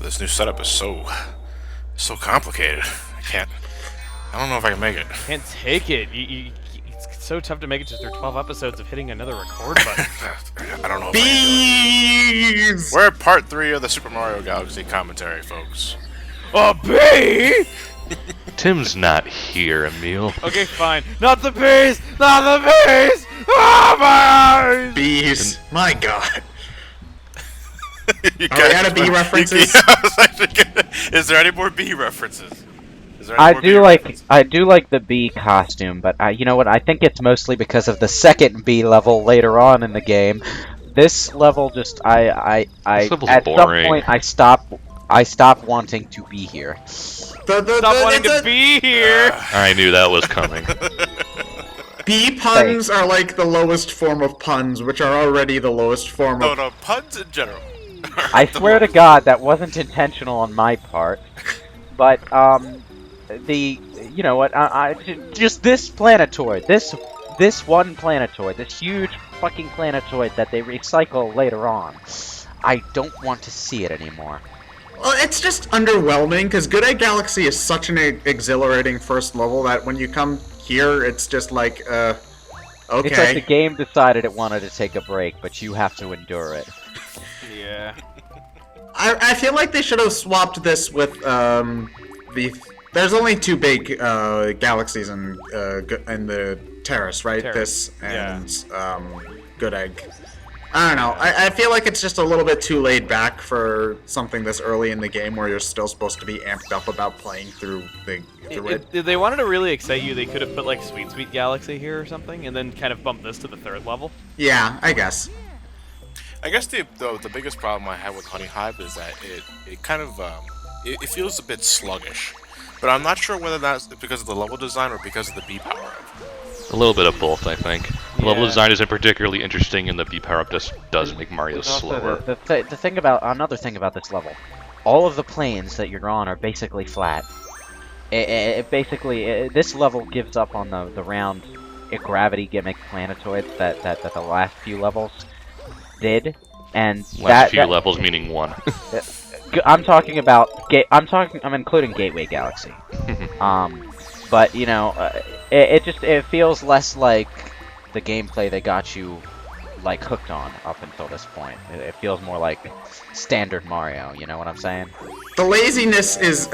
this new setup is so complicated. I don't know if I can make it. Can't take it. It's so tough to make it just through 12 episodes of hitting another record button. I don't know if I can do it. We're at part 3 of the Super Mario Galaxy commentary, folks. A bee? Tim's not here, Emil. Okay, fine. Not the bees! Not the bees! Ah, my eyes! Bees. My God. Are we out of bee references? Is there any more bee references? I do like the bee costume, but you know what? I think it's mostly because of the second bee level later on in the game. This level just at some point I stopped wanting to be here. Stop wanting to be here. I knew that was coming. Bee puns are like the lowest form of puns, which are already the lowest form of... No, puns in general. I swear to God, that wasn't intentional on my part. But, you know what, just this planetoid, this one planetoid, this huge fucking planetoid that they recycle later on, I don't want to see it anymore. Well, it's just underwhelming, because Good Egg Galaxy is such an exhilarating first level that when you come here, it's just like, okay. It's like the game decided it wanted to take a break, but you have to endure it. Yeah. I feel like they should have swapped this with, there's only 2 big, galaxies in the Terrace, right? This and, Good Egg. I don't know. I feel like it's just a little bit too laid back for something this early in the game where you're still supposed to be amped up about playing through If they wanted to really excite you, they could have put like Sweet Galaxy here or something, and then kind of bump this to the 3rd level. Yeah, I guess. I guess the biggest problem I have with Honey Hive is that it kind of it feels a bit sluggish, but I'm not sure whether that's because of the level design or because of the bee power up. A little bit of both, I think. The level design isn't particularly interesting, and the bee power up just does make Mario slower. Another thing about this level, all of the planes that you're on are basically flat. This level gives up on the round gravity gimmick planetoids that the last few levels did, and last few levels meaning 1. I'm including Gateway Galaxy. But you know, it feels less like the gameplay they got you like hooked on up until this point. It feels more like standard Mario. You know what I'm saying? The laziness is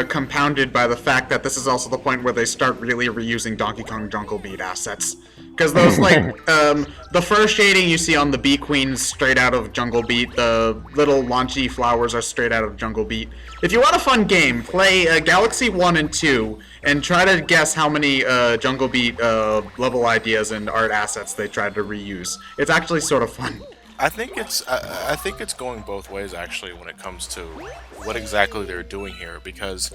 compounded by the fact that this is also the point where they start really reusing Donkey Kong Jungle Beat assets. Because those, like, the first shading you see on the Bee Queen is straight out of Jungle Beat, the little launchy flowers are straight out of Jungle Beat. If you want a fun game, play Galaxy 1 and 2, and try to guess how many Jungle Beat level ideas and art assets they tried to reuse. It's actually sort of fun. I think it's going both ways, actually, when it comes to what exactly they're doing here, because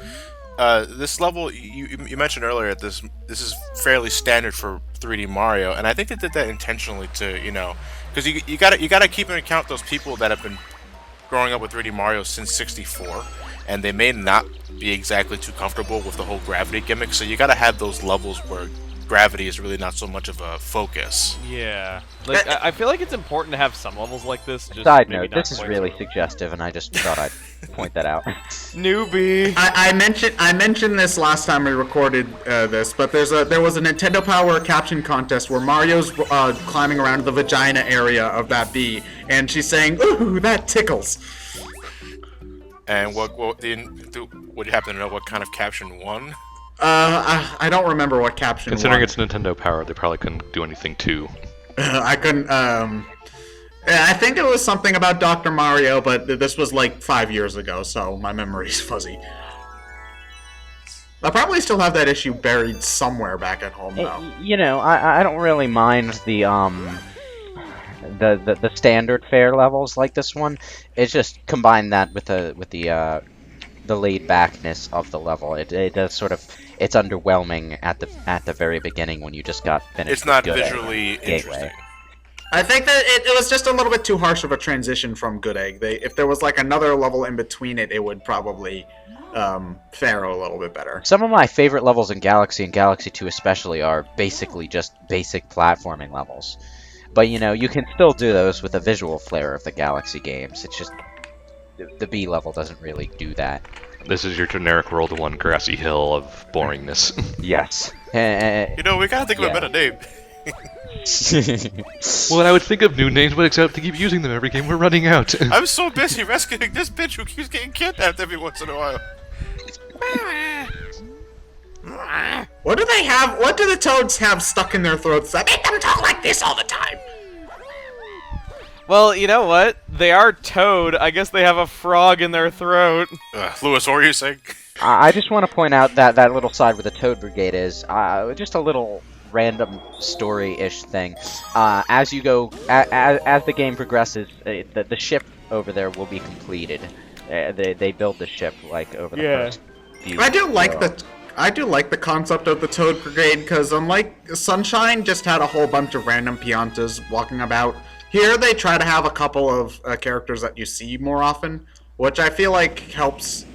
this level, you mentioned earlier, this is fairly standard for 3D Mario, and I think they did that intentionally to, you know, because you gotta keep into account those people that have been growing up with 3D Mario since '64, and they may not be exactly too comfortable with the whole gravity gimmick, so you gotta have those levels where gravity is really not so much of a focus. Yeah. Like, I feel like it's important to have some levels like this. Just Side note, this is really suggestive, and I just thought I'd point that out. Newbie! I mentioned this last time we recorded this, but there was a Nintendo Power caption contest where Mario's climbing around the vagina area of that bee, and she's saying, "Ooh, that tickles." And what do you happen to know what kind of caption won? I don't remember what caption. Considering won. it's Nintendo Power, they probably couldn't do anything too. I couldn't. I think it was something about Dr. Mario, but this was like 5 years ago, so my memory's fuzzy. I'll probably still have that issue buried somewhere back at home though. You know, I don't really mind the standard fare levels like this one. It's just combine that with the laid backness of the level. It does sort of, it's underwhelming at the very beginning when you just got finished. It's not visually interesting. I think that it was just a little bit too harsh of a transition from Good Egg. If there was like another level in between it would probably fare a little bit better. Some of my favorite levels in Galaxy and Galaxy 2 especially are basically just basic platforming levels. But you know, you can still do those with a visual flair of the Galaxy games. It's just the B level doesn't really do that. This is your generic World 1 grassy hill of boringness. Yes. You know, we gotta think of a Yeah. better name. Well, I would think of new names, but except to keep using them every game, we're running out. I'm so busy rescuing this bitch who keeps getting kidnapped every once in a while. What do they have? What do the toads have stuck in their throats that make them talk like this all the time? Well, you know what? They are Toad. I guess they have a frog in their throat. Lewis, what were you saying? I just want to point out that that little side where the Toad Brigade is, just a little random story-ish thing. As you go, as the game progresses, the ship over there will be completed. They build the ship like over the first few. I do like the concept of the Toad Brigade because unlike Sunshine, just had a whole bunch of random Piantas walking about. Here they try to have a couple of characters that you see more often, which I feel like helps.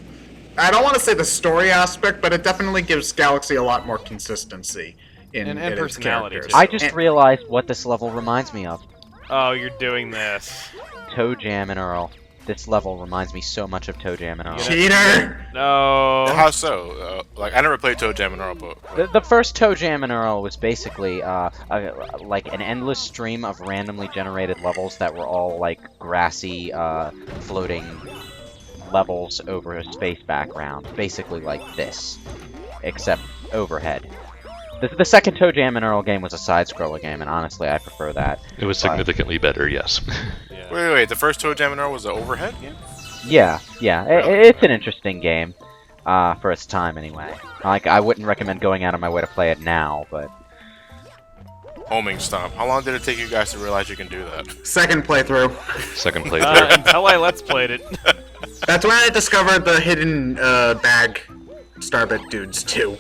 I don't want to say the story aspect, but it definitely gives Galaxy a lot more consistency in its personality, characters. too. I just realized what this level reminds me of. Oh, you're doing this. Toe Jam and Earl. This level reminds me so much of Toe Jam and Earl. Cheater! No. How so? Like, I never played Toe Jam and Earl, but... The first Toe Jam and Earl was basically like an endless stream of randomly generated levels that were all like grassy, floating levels over a space background, basically like this, except overhead. The second Toe Jam and Earl game was a side-scroller game, and honestly, I prefer that. It was significantly better, yes. Wait, the first Toe Jam and Earl was the overhead game? Yeah, it's an interesting game, for its time anyway. Like, I wouldn't recommend going out of my way to play it now, but... Homing Stomp. How long did it take you guys to realize you can do that? Second playthrough. Second playthrough. Until I Let's Played it. That's when I discovered the hidden bag Starbit dudes too.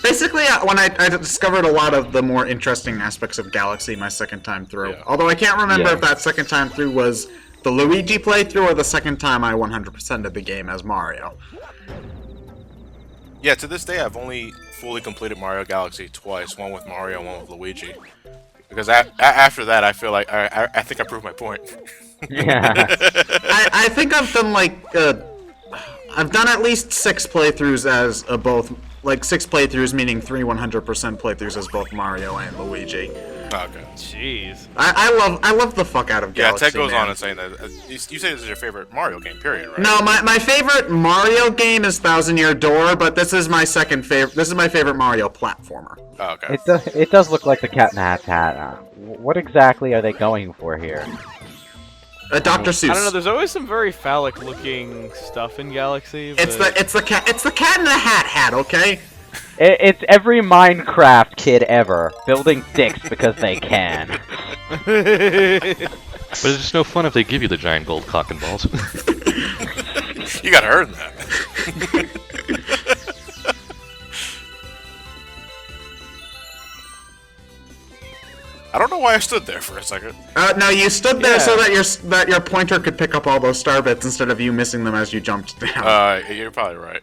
Basically, when I discovered a lot of the more interesting aspects of Galaxy my second time through. Yeah. Although I can't remember Yeah. if that second time through was the Luigi playthrough or the second time I 100%ed the game as Mario. Yeah, to this day, I've only fully completed Mario Galaxy twice. One with Mario and one with Luigi. Because after that, I feel like... I think I proved my point. Yeah. I think I've done I've done at least 6 playthroughs as both... Like 6 playthroughs, meaning 3 100% playthroughs as both Mario and Luigi. Okay. Jeez. I love the fuck out of Yeah, Galaxy. Ted goes man. on and saying that... you say this is your favorite Mario game, period, right? No, my favorite Mario game is Thousand Year Door, but this is my second favorite. This is my favorite Mario platformer. Oh, okay. It does look like the Cat in the Hat's hat. What exactly are they going for here? Dr. Seuss. I don't know. There's always some very phallic-looking stuff in Galaxy. It's but- the Cat in the Hat, okay? It's every Minecraft kid ever building dicks because they can. But it's just no fun if they give you the giant gold cock and balls. You gotta earn that. I don't know why I stood there for a second. No, you stood there Yeah. so that your pointer could pick up all those star bits instead of you missing them as you jumped down. You're probably right.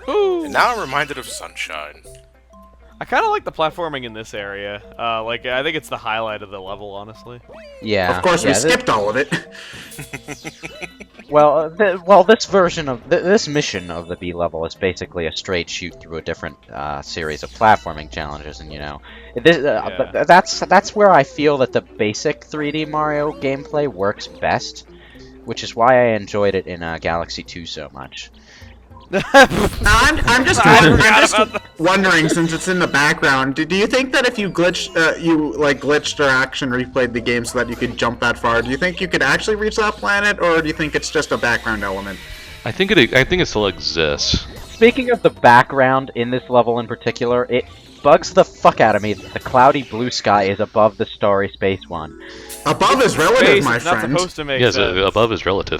Ooh. And now I'm reminded of Sunshine. I kind of like the platforming in this area. Like, I think it's the highlight of the level, honestly. Yeah. Of course, yeah, we skipped all of it. Well, this version of this mission of the B level is basically a straight shoot through a different series of platforming challenges, and but that's where I feel that the basic 3D Mario gameplay works best, which is why I enjoyed it in Galaxy 2 so much. I'm just wondering, since it's in the background, do you think that if you glitched or action replayed the game so that you could jump that far, do you think you could actually reach that planet, or do you think it's just a background element? I think it still exists. Speaking of the background in this level in particular, it bugs the fuck out of me that the cloudy blue sky is above the starry space one. Above is relative, Space my is not friend. supposed to make Yes, sense. above is relative.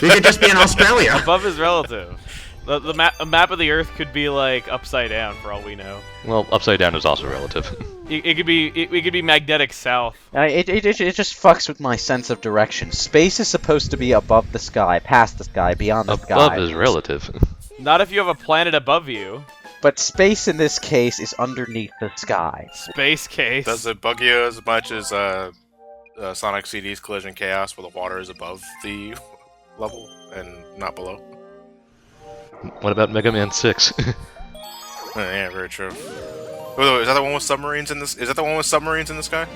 You could just be in Australia. Above is relative. The map of the Earth could be like upside down for all we know. Well, upside down is also relative. It could be magnetic south. It just fucks with my sense of direction. Space is supposed to be above the sky, past the sky, beyond the sky. Above is relative. Not if you have a planet above you. But space in this case is underneath the sky. Space case. Does it bug you as much as Sonic CD's Collision Chaos, where the water is above the level and not below. What about Mega Man 6? Yeah, very true. Oh, is that the one with submarines in this? Is that the one with submarines in the sky?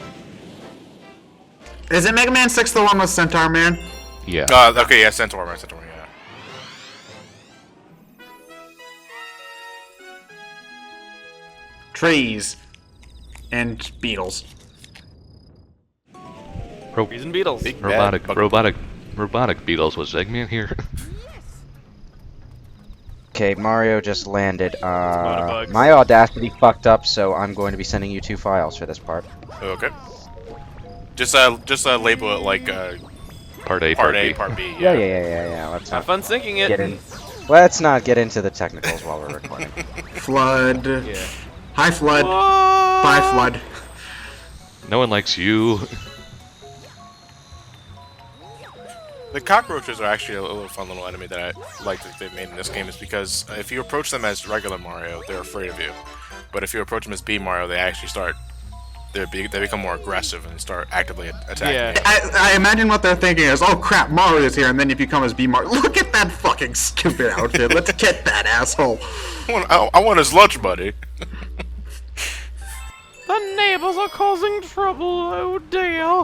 Is it Mega Man 6 the one with Centaur Man? Yeah. Okay, yeah, Centaur Man, yeah. Trees. And beetles. Trees and beetles. Big bad Robotic Beatles. Was Eggman here? Okay, Mario just landed. lot of bugs. My Audacity fucked up, so I'm going to be sending you 2 files for this part. Okay. Just label it like Part A, Part Part A, B. Part B. Yeah. Let's Have not fun syncing it. get in. Let's not get into the technicals while we're recording. Flood. Yeah. Hi, Flood. Bye, Flood. No one likes you. The cockroaches are actually a little fun little enemy that I like that they made in this game, is because if you approach them as regular Mario, they're afraid of you. But if you approach them as B Mario, they actually they become more aggressive and start actively attacking Yeah. you. I imagine what they're thinking is, oh crap, Mario's here, and then if you come as B Mario, look at that fucking stupid outfit. Let's get that asshole. I want his lunch buddy. The neighbors are causing trouble, oh dear!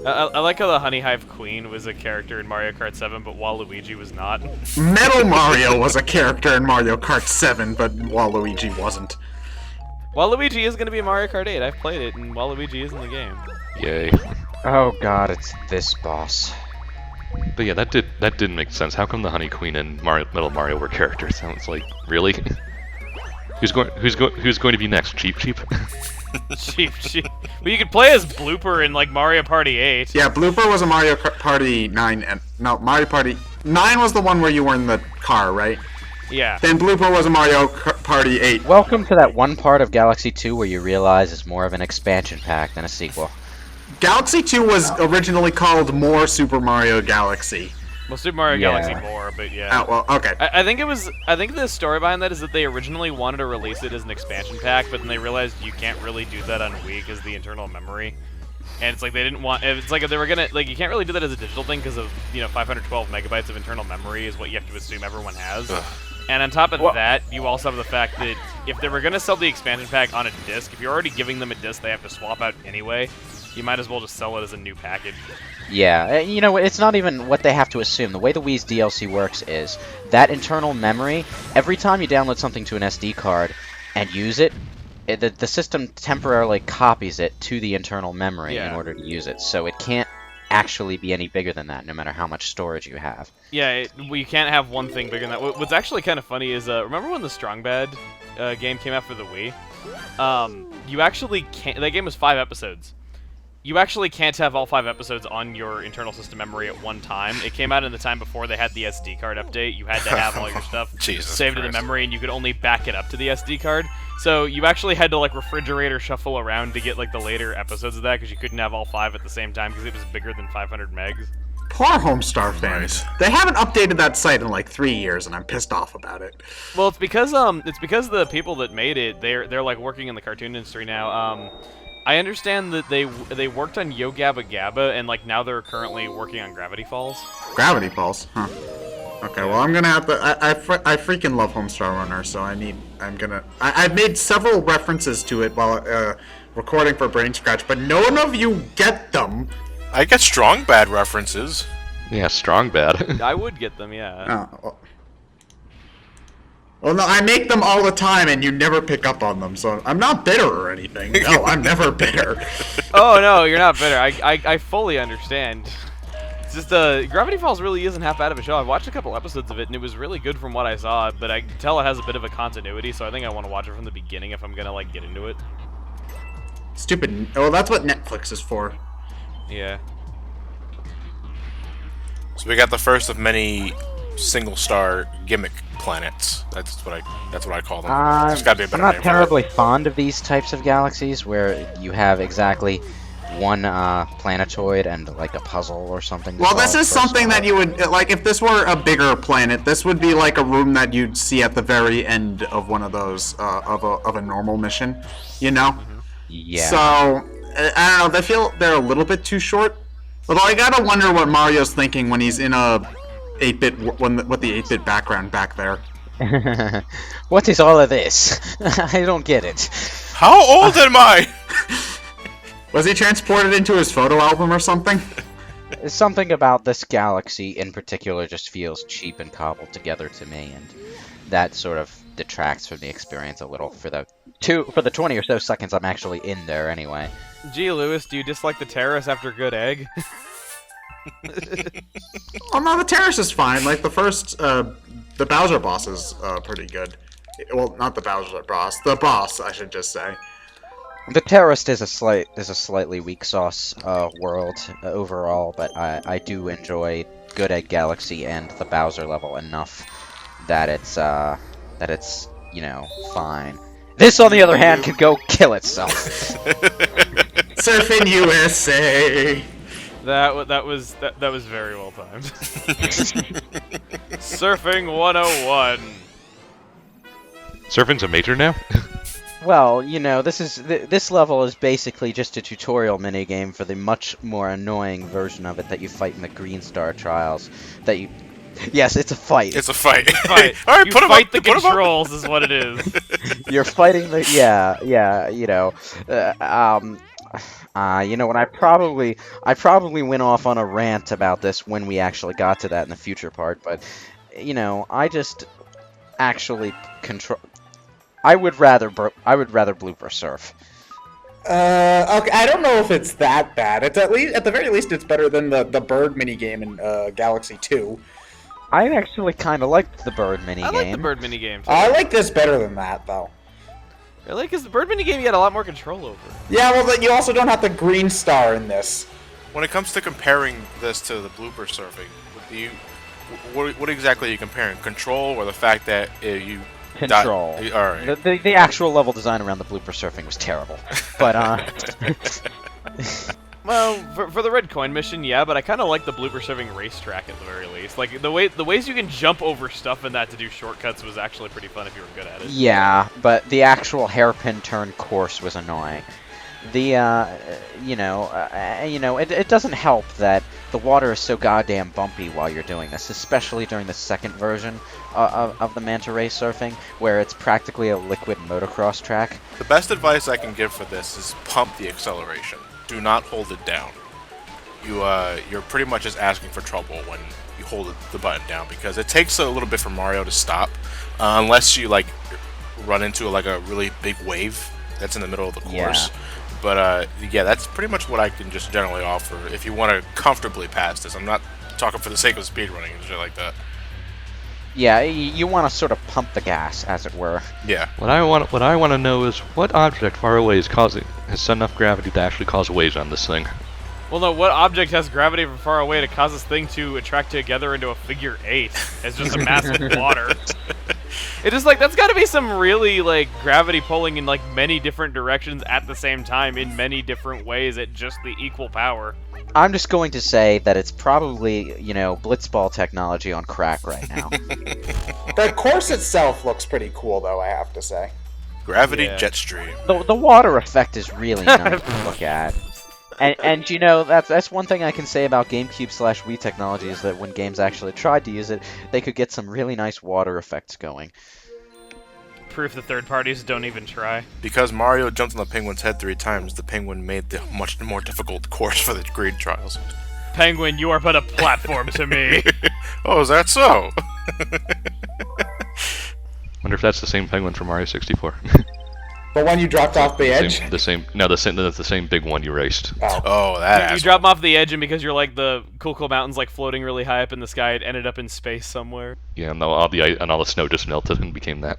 I like how the Honey Hive Queen was a character in Mario Kart 7, but Waluigi was not. Metal Mario was a character in Mario Kart 7, but Waluigi wasn't. Waluigi is going to be in Mario Kart 8. I've played it, and Waluigi is in the game. Yay. Oh god, it's this boss. But yeah, that didn't make sense. How come the Honey Queen and Metal Mario were characters? Sounds like really. Who's going to be next? Cheap. Cheap. Well, you could play as Blooper in, like, Mario Party 8. Yeah, Blooper was a Mario Party 9, and no, Mario Party 9 was the one where you were in the car, right? Yeah. Then Blooper was a Mario Party 8. Welcome to that one part of Galaxy 2 where you realize it's more of an expansion pack than a sequel. Galaxy 2 was originally called More Super Mario Galaxy. Well, Super Mario Yeah. Galaxy more, but yeah. Oh, well, okay. I think the story behind that is that they originally wanted to release it as an expansion pack, but then they realized you can't really do that on Wii because the internal memory. And it's like they didn't want. It's like if they were gonna you can't really do that as a digital thing because of 512 megabytes of internal memory is what you have to assume everyone has. Ugh. And on top of that, you also have the fact that if they were gonna sell the expansion pack on a disc, if you're already giving them a disc they have to swap out anyway, you might as well just sell it as a new package. Yeah, it's not even what they have to assume. The way the Wii's DLC works is that internal memory, every time you download something to an SD card and use it, the system temporarily copies it to the internal memory in order to use it. So it can't actually be any bigger than that, no matter how much storage you have. Yeah, you can't have one thing bigger than that. What's actually kind of funny is, remember when the Strong Bad game came out for the Wii? You actually can't. That game was 5 episodes. You actually can't have all 5 episodes on your internal system memory at one time. It came out in the time before they had the SD card update. You had to have all your stuff saved to the memory, and you could only back it up to the SD card. So you actually had to refrigerator shuffle around to get the later episodes of that because you couldn't have all 5 at the same time because it was bigger than 500 megs. Poor Homestar fans. They haven't updated that site in 3 years, and I'm pissed off about it. Well, it's because the people that made it they're working in the cartoon industry now. I understand that they worked on Yo Gabba Gabba and now they're currently working on Gravity Falls. Gravity Falls, huh? Okay, well I'm gonna have to. I freaking love Homestar Runner, so I've made several references to it while recording for Brain Scratch, but none of you get them. I get Strong Bad references. Yeah, Strong Bad. I would get them, yeah. Oh, well, no, I make them all the time, and you never pick up on them, so I'm not bitter or anything. No, I'm never bitter. Oh no, you're not bitter. I fully understand. It's just Gravity Falls really isn't half bad of a show. I've watched a couple episodes of it, and it was really good from what I saw. But I can tell it has a bit of a continuity, so I think I want to watch it from the beginning if I'm gonna get into it. Stupid. Well, that's what Netflix is for. Yeah. So we got the first of many single-star gimmick planets. That's what I call them. There's gotta be a I'm better not name terribly fond of these types of galaxies where you have exactly one planetoid and a puzzle or something. Well, this is something that you would if this were a bigger planet. This would be a room that you'd see at the very end of one of those of a normal mission, you know. Yeah. So I don't know. They feel they're a little bit too short. Although I gotta wonder what Mario's thinking when he's in a 8-bit what the 8-bit background back there. What is all of this? I don't get it. How old am I? Was he transported into his photo album or something? Something about this galaxy in particular just feels cheap and cobbled together to me, and that sort of detracts from the experience a little for the 20 or so seconds I'm actually in there anyway. Gee, Lewis, do you dislike the terrace after good egg? Oh no, the terrace is fine. Like the first, the Bowser boss is pretty good. Well, not the Bowser boss. The boss, I should just say. The Terrorist is a slightly weak sauce world overall, but I do enjoy Good Egg Galaxy and the Bowser level enough that it's fine. This, on the other hand, can go kill itself. Surfing USA. That was very well timed. Surfing 101. Surfing's a major now? Well, this level is basically just a tutorial minigame for the much more annoying version of it that you fight in the Green Star Trials. Yes, it's a fight. It's a fight. Fight. All right, You put him fight up. the Put him up. controls is what it is. You're fighting the when I probably went off on a rant about this when we actually got to that in the future part, but I just actually control. I would rather blooper surf. Okay, I don't know if it's that bad. It's at the very least, it's better than the bird minigame in Galaxy 2. I actually kind of liked the bird minigame. I like the bird minigame. I like this better than that, though. Really? Because the bird minigame you had a lot more control over. Yeah, well, but you also don't have the green star in this. When it comes to comparing this to the blooper surfing, what exactly are you comparing? Control or the fact that you Control. All right. The actual level design around the blooper surfing was terrible, but Well, for the red coin mission, yeah, but I kind of like the blooper surfing racetrack at the very least. Like the ways you can jump over stuff in that to do shortcuts was actually pretty fun if you were good at it. yeah, but the actual hairpin turn course was annoying. The it doesn't help that the water is so goddamn bumpy while you're doing this, especially during the second version of the Manta Ray surfing, where it's practically a liquid motocross track. The best advice I can give for this is pump the acceleration. Do not hold it down. You're pretty much just asking for trouble when you hold the button down, because it takes a little bit for Mario to stop, unless you like run into like a really big wave that's in the middle of the course. Yeah. But yeah, that's pretty much what I can just generally offer if you want to comfortably pass this. I'm not talking for the sake of speedrunning and shit like that. Yeah, you want to sort of pump the gas, as it were. Yeah. What I want to know is what object far away has enough gravity to actually cause waves on this thing. Well, no, what object has gravity from far away to cause this thing to attract together into a figure 8? It's just a mass of water. It is like, that's got to be some really, like, gravity pulling in, like, many different directions at the same time in many different ways at just the equal power. I'm just going to say that it's probably, blitzball technology on crack right now. The course itself looks pretty cool, though, I have to say. Gravity Yeah. jet stream. The water effect is really nice to look at. And that's one thing I can say about GameCube/Wii technology is that when games actually tried to use it, they could get some really nice water effects going. Proof the third parties don't even try. Because Mario jumped on the penguin's head 3 times, the penguin made the much more difficult course for the Green Trials. Penguin, you are but a platform to me. Oh, is that so? Wonder if that's the same penguin from Mario 64. The one you dropped off the edge? That's the same big one you raced. Oh, that You ass. drop 'em off the edge, and because you're like the cool mountains like floating really high up in the sky, it ended up in space somewhere. Yeah, and all the snow just melted and became that.